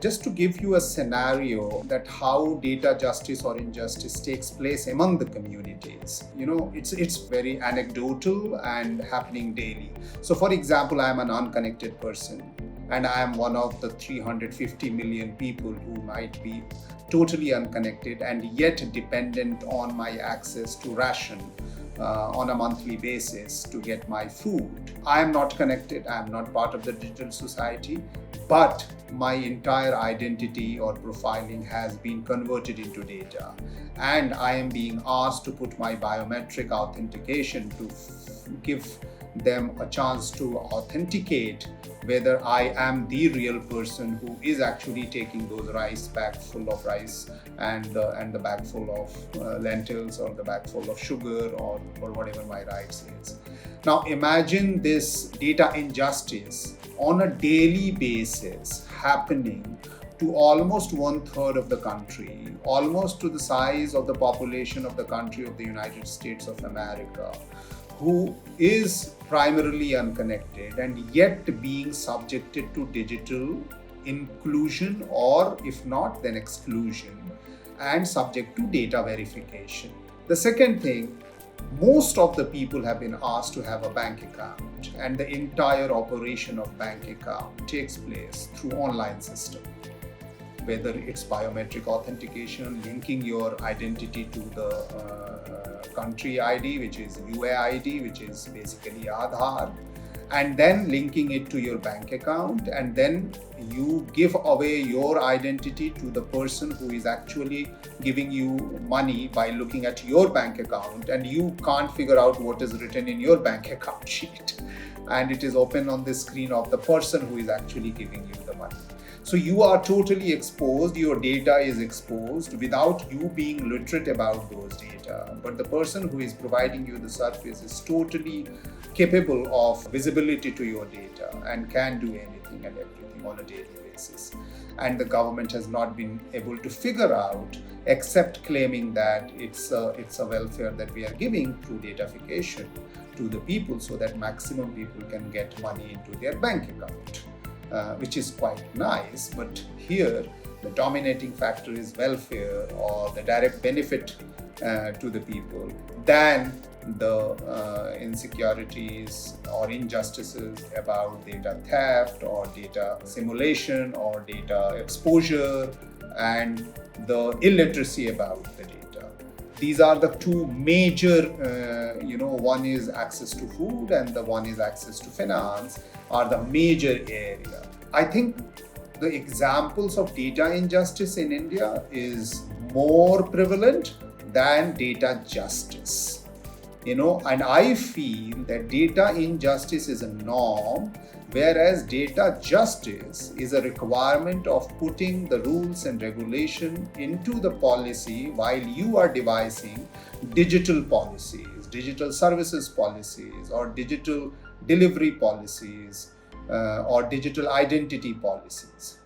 Just to give you a scenario that how data justice or injustice takes place among the communities, it's very anecdotal and happening daily. So for example, I am an unconnected person and I am one of the 350 million people who might be totally unconnected and yet dependent on my access to ration on a monthly basis to get my food. I am not connected, I am not part of the digital society, but my entire identity or profiling has been converted into data. And I am being asked to put my biometric authentication to give them a chance to authenticate whether I am the real person who is actually taking those rice bag full of rice and the bag full of lentils or the bag full of sugar or whatever my rice is. Now imagine this data injustice on a daily basis happening to almost 1/3 of the country, almost to the size of the population of the country of the United States of America, who is primarily unconnected and yet being subjected to digital inclusion, or if not, then exclusion, and subject to data verification. The second thing, most of the people have been asked to have a bank account, and the entire operation of bank account takes place through online system. Whether it's biometric authentication, linking your identity to the country ID, which is UAID, which is basically Aadhaar, and then linking it to your bank account, and then you give away your identity to the person who is actually giving you money by looking at your bank account, and you can't figure out what is written in your bank account sheet, and it is open on the screen of the person who is actually giving you the money. So you are totally exposed, your data is exposed without you being literate about those data. But the person who is providing you the service is totally capable of visibility to your data and can do anything and everything on a daily basis. And the government has not been able to figure out, except claiming that it's a welfare that we are giving through datafication to the people so that maximum people can get money into their bank account. Which is quite nice, but here the dominating factor is welfare or the direct benefit to the people than the insecurities or injustices about data theft or data simulation or data exposure and the illiteracy about the data. These are the two major, one is access to food and the one is access to finance, are the major area. I think the examples of data injustice in India is more prevalent than data justice. And I feel that data injustice is a norm, whereas data justice is a requirement of putting the rules and regulation into the policy while you are devising digital policies, digital services policies, or digital delivery policies, or digital identity policies.